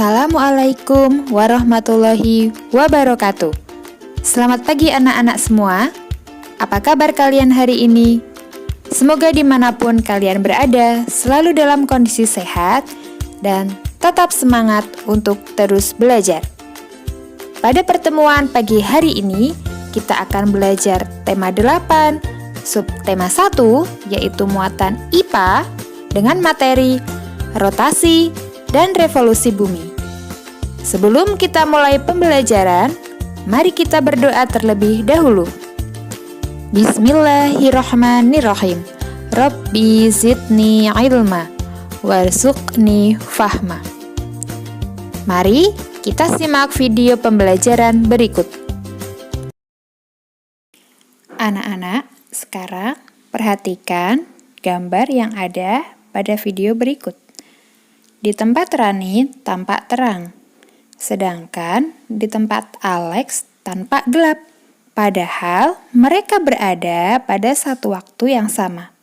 Assalamualaikum warahmatullahi wabarakatuh. Selamat pagi anak-anak semua. Apa kabar kalian hari ini? Semoga dimanapun kalian berada selalu dalam kondisi sehat dan tetap semangat untuk terus belajar. Pada pertemuan pagi hari ini, kita akan belajar tema 8, subtema 1, yaitu muatan IPA dengan materi rotasi dan revolusi bumi. Sebelum kita mulai pembelajaran, mari kita berdoa terlebih dahulu. Bismillahirrahmanirrahim. Rabbi zidni ilma warzuqni fahma. Mari kita simak video pembelajaran berikut. Anak-anak, sekarang perhatikan gambar yang ada pada video berikut. Di tempat Rani tampak terang, sedangkan di tempat Alex tampak gelap. Padahal mereka berada pada satu waktu yang sama.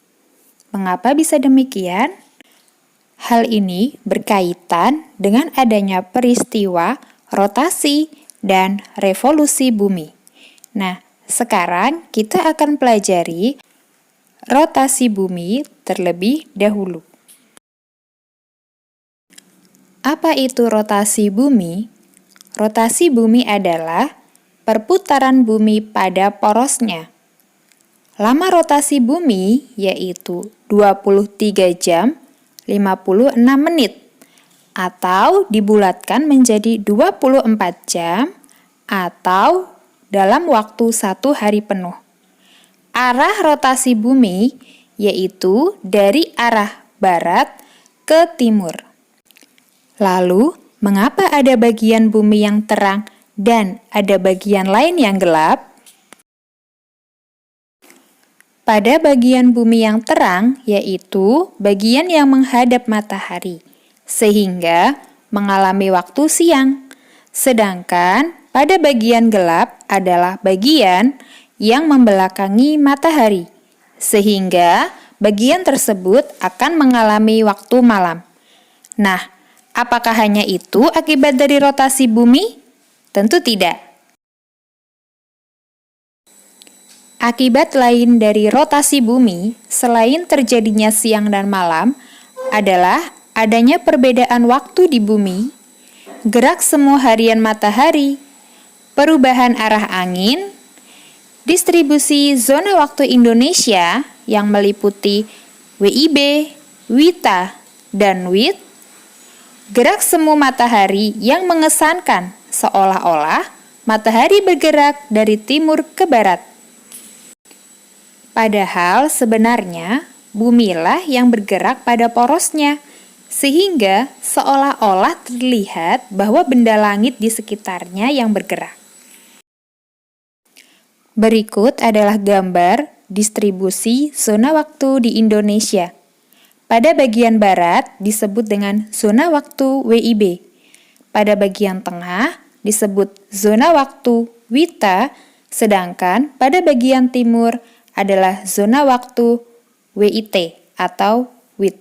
Mengapa bisa demikian? Hal ini berkaitan dengan adanya peristiwa rotasi dan revolusi bumi. Nah, sekarang kita akan pelajari rotasi bumi terlebih dahulu. Apa itu rotasi bumi? Rotasi bumi adalah perputaran bumi pada porosnya. Lama rotasi bumi yaitu 23 jam 56 menit atau dibulatkan menjadi 24 jam atau dalam waktu 1 hari penuh. Arah rotasi bumi yaitu dari arah barat ke timur. Lalu, mengapa ada bagian bumi yang terang dan ada bagian lain yang gelap? Pada bagian bumi yang terang, yaitu bagian yang menghadap matahari, sehingga mengalami waktu siang. Sedangkan pada bagian gelap adalah bagian yang membelakangi matahari, sehingga bagian tersebut akan mengalami waktu malam. Nah, apakah hanya itu akibat dari rotasi bumi? Tentu tidak. Akibat lain dari rotasi bumi, selain terjadinya siang dan malam, adalah adanya perbedaan waktu di bumi, gerak semu harian matahari, perubahan arah angin, distribusi zona waktu Indonesia yang meliputi WIB, WITA, dan WIT, gerak semu matahari yang mengesankan seolah-olah matahari bergerak dari timur ke barat. Padahal sebenarnya bumilah yang bergerak pada porosnya, sehingga seolah-olah terlihat bahwa benda langit di sekitarnya yang bergerak. Berikut adalah gambar distribusi zona waktu di Indonesia. Pada bagian barat disebut dengan zona waktu WIB. Pada bagian tengah disebut zona waktu WITA, sedangkan pada bagian timur adalah zona waktu WIT atau WIT.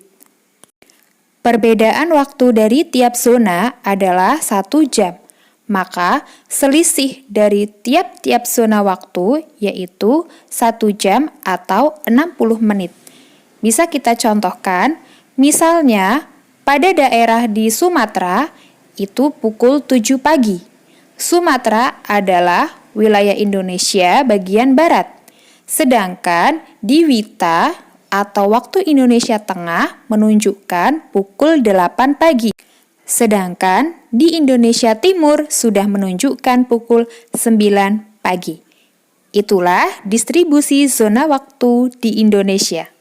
Perbedaan waktu dari tiap zona adalah 1 jam, maka selisih dari tiap-tiap zona waktu yaitu 1 jam atau 60 menit. Bisa kita contohkan, misalnya pada daerah di Sumatera itu pukul 7 pagi. Sumatera adalah wilayah Indonesia bagian barat. Sedangkan di WITA atau waktu Indonesia Tengah menunjukkan pukul 8 pagi. Sedangkan di Indonesia Timur sudah menunjukkan pukul 9 pagi. Itulah distribusi zona waktu di Indonesia.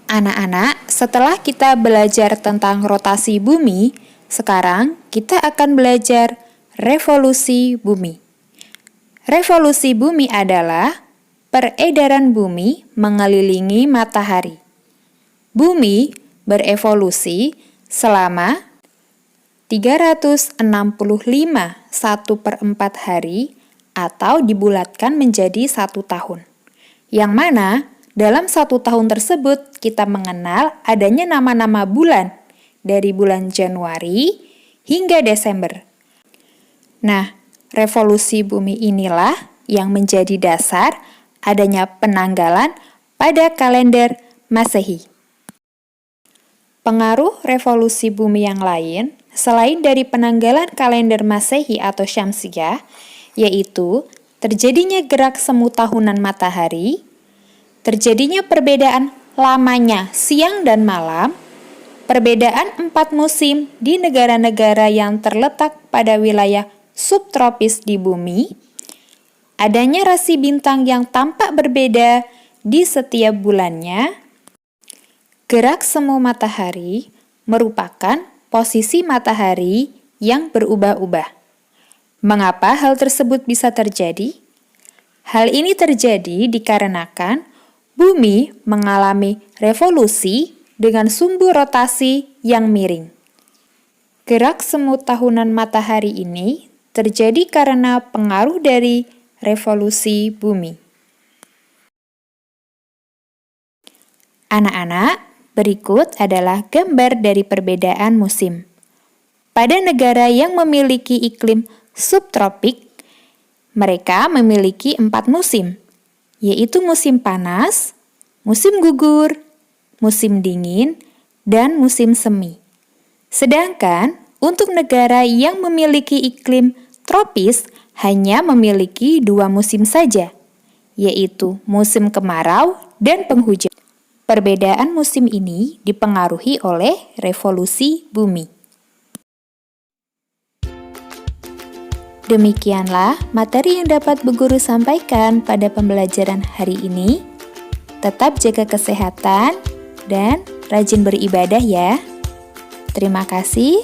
Anak-anak, setelah kita belajar tentang rotasi bumi, sekarang kita akan belajar revolusi bumi. Revolusi bumi adalah peredaran bumi mengelilingi matahari. Bumi berevolusi selama 365 1/4 hari atau dibulatkan menjadi 1 tahun. Yang mana dalam 1 tahun tersebut kita mengenal adanya nama-nama bulan dari bulan Januari hingga Desember. Nah, revolusi bumi inilah yang menjadi dasar adanya penanggalan pada kalender Masehi. Pengaruh revolusi bumi yang lain, selain dari penanggalan kalender Masehi atau Syamsiyah, yaitu terjadinya gerak semu tahunan matahari, terjadinya perbedaan lamanya siang dan malam, perbedaan 4 musim di negara-negara yang terletak pada wilayah subtropis di bumi, adanya rasi bintang yang tampak berbeda di setiap bulannya. Gerak semu matahari merupakan posisi matahari yang berubah-ubah. Mengapa hal tersebut bisa terjadi? Hal ini terjadi dikarenakan bumi mengalami revolusi dengan sumbu rotasi yang miring. Gerak semu tahunan matahari ini terjadi karena pengaruh dari revolusi bumi. Anak-anak, berikut adalah gambar dari perbedaan musim. Pada negara yang memiliki iklim subtropik, mereka memiliki 4 musim, yaitu musim panas, musim gugur, musim dingin, dan musim semi. Sedangkan untuk negara yang memiliki iklim tropis hanya memiliki 2 musim saja, yaitu musim kemarau dan penghujan. Perbedaan musim ini dipengaruhi oleh revolusi bumi. Demikianlah materi yang dapat Bu Guru sampaikan pada pembelajaran hari ini. Tetap jaga kesehatan dan rajin beribadah ya. Terima kasih.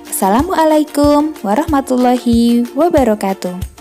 Assalamualaikum warahmatullahi wabarakatuh.